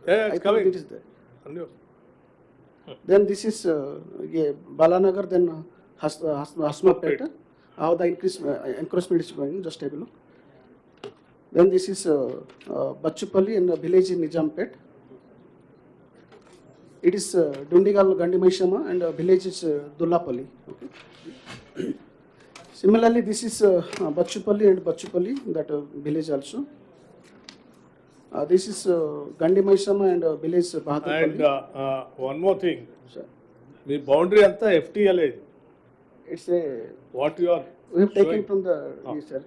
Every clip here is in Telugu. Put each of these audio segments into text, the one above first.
Yeah, it's coming. It is there. Then this is Balanagar, then Hasmapet. How the encroachment is going, just take a look. Then this is Bachupalli and village in Nijampet. It is Dundigal Gandimaishama and village is Dullapalli. Okay. Similarly, this is Bachupalli and Bachupalli, that village also. This is Gandimaishama and village Bahadurpalli. And one more thing. Sir. The boundary anta FTL. It's a, What you are we have taken showing, from the, yes, sir.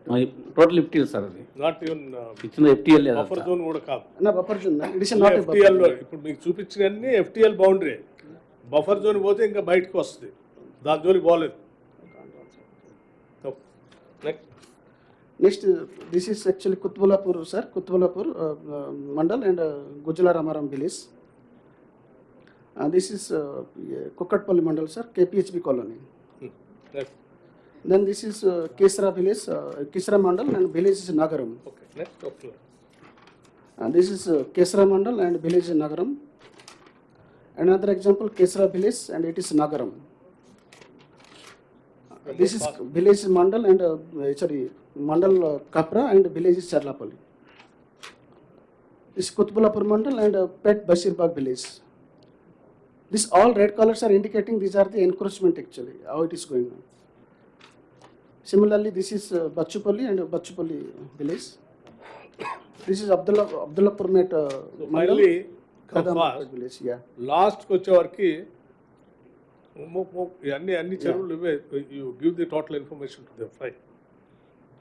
Total FTL sir అది not even ఇచ్చిన FTL లేదా buffer zone కూడా కాదు. No, buffer zone. It is not a buffer FTL లో zone. ఇప్పుడు మీకు చూపించినన్ని FTL బౌండరీ. బఫర్ జోన్ పోతే ఇంకా బయటకు వస్తుంది. దాని జోలికి పోలేదు. Next, this is actually Kutbulapur, sir. Kutbulapur Mandal and Gujala Ramaram village. This is Kokatpalli Mandal, sir. KPHB colony. Next. Then this is Kesra village, Kesra Mandal and village is Nagaram. Okay. Next. Okay. And this is Kesra Mandal and village is Nagaram. Another example, Kesra village and it is Nagaram. This is village Mandal and sorry, Mandal Kapra and village is Charlapalli. This is Kutbulapur Mandal and Pet Bashirbagh village. This all red colors are indicating these are the encroachment actually, how it is going on. Similarly, this is Bachupalli and Bachupalli village. This is Abdullapur Met Mandal. Finally, Kadam fast. village, yeah. లాస్ట్కి వచ్చే వరకు అన్ని చెరువులు ఇవే you give the total information to the file.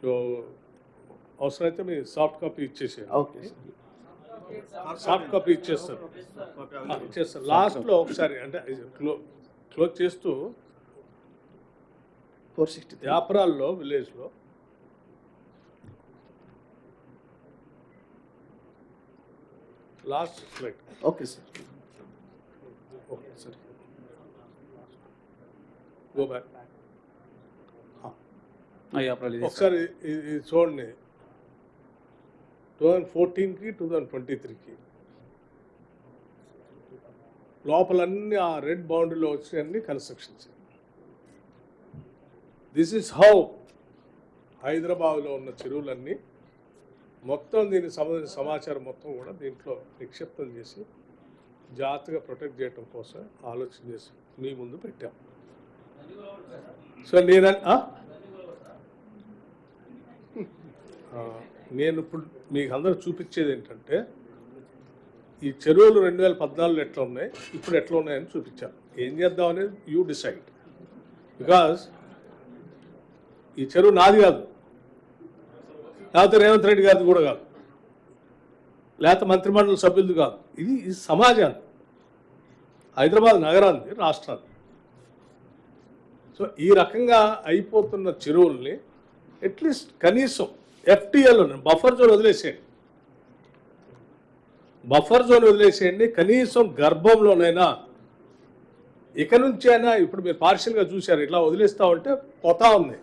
So అవసరమైతే మీ సాఫ్ట్ కాపీ ఇచ్చేసేయండి. Okay. సాఫ్ట్ కాపీ ఇచ్చేస్తారు. ఇచ్చేస్తారు లాస్ట్లో ఒకసారి అంటే క్లోజ్ చేస్తూ 463. యాప్రాల్లో విలేజ్లో last slide. Okay, sir. Okay సరే గో బ్యాక్. ఒకసారి ఇది చూడండి 2014కి 2023కి లోపలన్నీ ఆ రెడ్ బౌండరీలో వచ్చాయన్ని కన్స్ట్రక్షన్స్. దిస్ ఈస్ హౌ హైదరాబాద్లో ఉన్న చెరువులన్నీ మొత్తం దీనికి సంబంధించిన సమాచారం మొత్తం కూడా దీంట్లో నిక్షిప్తం చేసి జాగ్రత్తగా ప్రొటెక్ట్ చేయడం కోసం ఆలోచన చేసి మీ ముందు పెట్టాం. సో నేను ఇప్పుడు మీకు అందరూ చూపించేది ఏంటంటే ఈ చెరువులు 2014 ఎట్లా ఉన్నాయి, ఇప్పుడు ఎట్లా ఉన్నాయని చూపించాను. ఏం చేద్దాం అనేది యూ డిసైడ్. బికాజ్ ఈ చెరువు నాది కాదు, లేకపోతే రేవంత్ రెడ్డి గారిది కూడా కాదు, లేకపోతే మంత్రిమండలి సభ్యులది కాదు. ఇది సమాజాన్ని, హైదరాబాద్ నగరాన్ని, రాష్ట్రాన్ని. సో ఈ రకంగా అయిపోతున్న చెరువుల్ని అట్లీస్ట్ కనీసం FTL బఫర్ జోన్ వదిలేసేయండి, బఫర్ జోన్ వదిలేసేయండి. కనీసం గర్భంలోనైనా ఇక నుంచైనా, ఇప్పుడు మీరు పార్షియల్గా చూశారు, ఇట్లా వదిలేస్తూ ఉంటే పోతా ఉంది.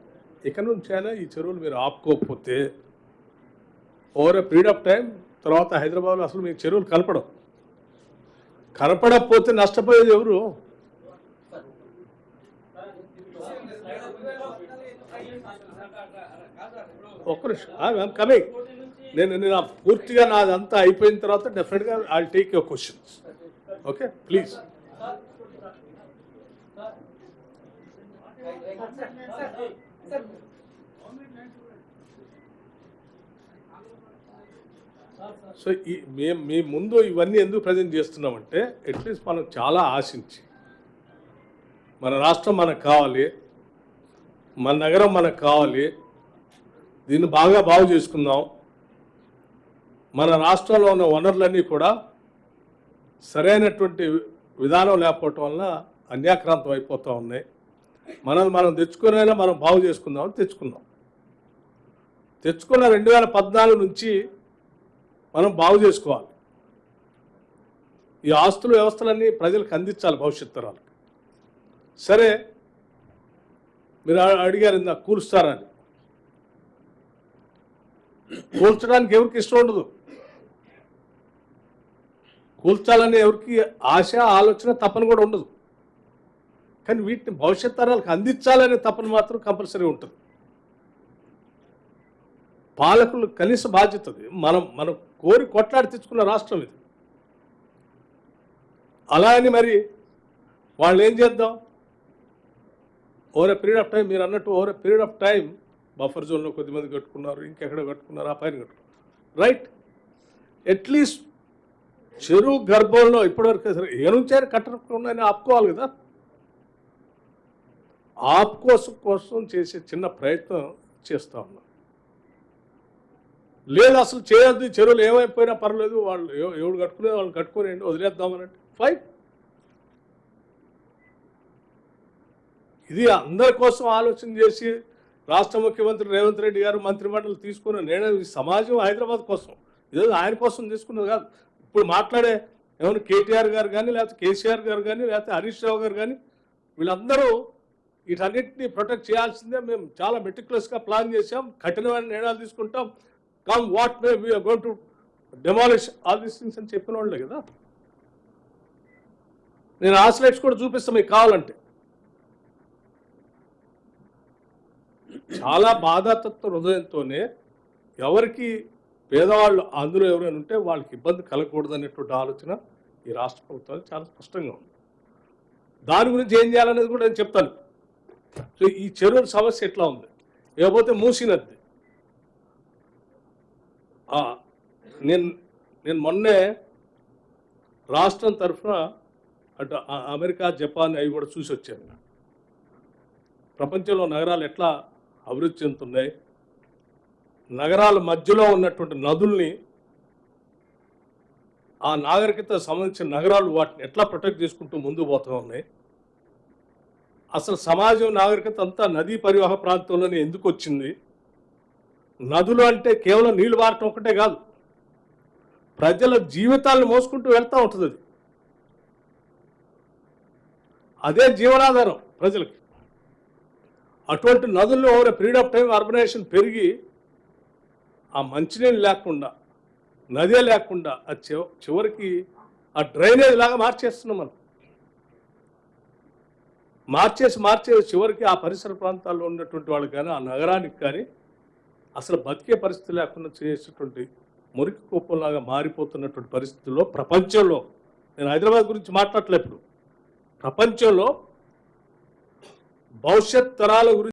ఇక నుంచైనా ఈ చెరువులు మీరు ఆపుకోకపోతే over a period of time తర్వాత హైదరాబాద్లో అసలు మీకు చెరువులు కనపడకపోతే నష్టపోయేది ఎవరు? ఒక్క నిమిషం కమింగ్. నేను పూర్తిగా నాదంతా అయిపోయిన తర్వాత డెఫినెట్గా I take your questions. Okay please. So మీ ముందు ఇవన్నీ ఎందుకు ప్రజెంట్ చేస్తున్నామంటే అట్లీస్ట్ మనం చాలా ఆశించి మన రాష్ట్రం మనకు కావాలి, మన నగరం మనకు కావాలి, దీన్ని బాగు చేసుకుందాం. మన రాష్ట్రంలో ఉన్న వనరులన్నీ కూడా సరైనటువంటి విధానం లేకపోవటం వల్ల అన్యాక్రాంతం అయిపోతూ ఉన్నాయి. మనం తెచ్చుకునైనా మనం బాగు చేసుకుందామని తెచ్చుకున్న 2014 నుంచి మనం బాగు చేసుకోవాలి. ఈ ఆస్తుల వ్యవస్థలన్నీ ప్రజలకు అందించాలి భవిష్యత్ తరాలకు. సరే మీరు అడిగారు ఇందా కూలుస్తారని. కూల్చడానికి ఎవరికి ఇష్టం ఉండదు. కూల్చాలని ఎవరికి ఆశ ఆలోచన తపన కూడా ఉండదు. కానీ వీటిని భవిష్యత్ తరాలకు అందించాలనే తపన మాత్రం కంపల్సరీ ఉంటుంది. పాలకులు కనీస బాధ్యత అది. మనం కోరి కొట్లాడి తెచ్చుకున్న రాష్ట్రం ఇది. అలా అని మరి వాళ్ళు ఏం చేద్దాం, over a period of time, మీరు అన్నట్టు over a period of time buffer జోన్లో కొద్దిమంది కట్టుకున్నారు, ఇంకెక్కడ కట్టుకున్నారు, ఆ పైన కట్టుకున్నారు, రైట్. అట్లీస్ట్ చెరువు గర్భంలో ఇప్పటివరకు సరే ఏ నుంచైనా కట్టకుండా ఆపుకోవాలి కదా. కోసం చేసే చిన్న ప్రయత్నం చేస్తూ ఉన్నాం. లేదు అసలు చేయొద్దు, చెరువులు ఏమైపోయినా పర్లేదు, వాళ్ళు ఎవడు కట్టుకునే వాళ్ళు కట్టుకునేయండి, వదిలేద్దామనంటే ఫైన్. ఇది అందరి కోసం ఆలోచన చేసి రాష్ట్ర ముఖ్యమంత్రి రేవంత్ రెడ్డి గారు మంత్రిమండలి తీసుకున్న నిర్ణయం. ఈ సమాజం హైదరాబాద్ కోసం, ఇదేదో ఆయన కోసం తీసుకున్నది కాదు. ఇప్పుడు మాట్లాడే ఏమైనా కేటీఆర్ గారు కానీ, లేకపోతే కేసీఆర్ గారు కానీ, లేకపోతే హరీష్ రావు గారు కానీ, వీళ్ళందరూ వీటన్నిటిని ప్రొటెక్ట్ చేయాల్సిందే. మేము చాలా మెటిక్యులస్గా ప్లాన్ చేసాం, కఠినమైన నిర్ణయాలు తీసుకుంటాం, come what may we are going to demolish all these things అని చెప్పిన వాళ్ళే కదా. నేను ఆ స్లైడ్స్ కూడా చూపిస్తాను మీకు కావాలంటే. చాలా బాధాతత్వ హృదయంతోనే ఎవరికి పేదవాళ్ళు అందులో ఎవరైనా ఉంటే వాళ్ళకి ఇబ్బంది కలగకూడదు అనేటువంటి ఆలోచన ఈ రాష్ట్ర ప్రభుత్వానికి చాలా స్పష్టంగా ఉంది. దాని గురించి ఏం చేయాలనేది కూడా నేను చెప్తాను. సో ఈ చెరువుల సమస్య ఎట్లా ఉంది, లేకపోతే మూసినది. నేను మొన్నే రాష్ట్రం తరఫున అటు అమెరికా, జపాన్ అవి కూడా చూసి వచ్చాను. ప్రపంచంలో నగరాలు ఎట్లా అభివృద్ధి చెందుతున్నాయి, నగరాల మధ్యలో ఉన్నటువంటి నదుల్ని, ఆ నాగరికత సంబంధించిన నగరాలు వాటిని ఎట్లా ప్రొటెక్ట్ చేసుకుంటూ ముందుకు పోతూ ఉన్నాయి. అసలు సమాజం నాగరికత అంతా నదీ పరివాహ ప్రాంతంలోనే ఎందుకు వచ్చింది. నదులు అంటే కేవలం నీళ్లు పారటం ఒకటే కాదు, ప్రజల జీవితాలను మోసుకుంటూ వెళ్తూ ఉంటుంది. అదే జీవనాధారం ప్రజలకి. అటువంటి నదుల్లో over period of time urbanization పెరిగి ఆ మంచినీళ్ళు లేకుండా, నదే లేకుండా ఆ చివరికి ఆ డ్రైనేజ్ లాగా మార్చేస్తున్నాం మనం. మార్చేసి చివరికి ఆ పరిసర ప్రాంతాల్లో ఉన్నటువంటి వాళ్ళకి కానీ, ఆ నగరానికి కానీ అసలు బతికే పరిస్థితి లేకుండా చేసేటువంటి మురికి కూపంలాగా మారిపోతున్నటువంటి పరిస్థితుల్లో ప్రపంచంలో, నేను హైదరాబాద్ గురించి మాట్లాడలేదు, ఇప్పుడు ప్రపంచంలో భవిష్యత్ తరాల గురించి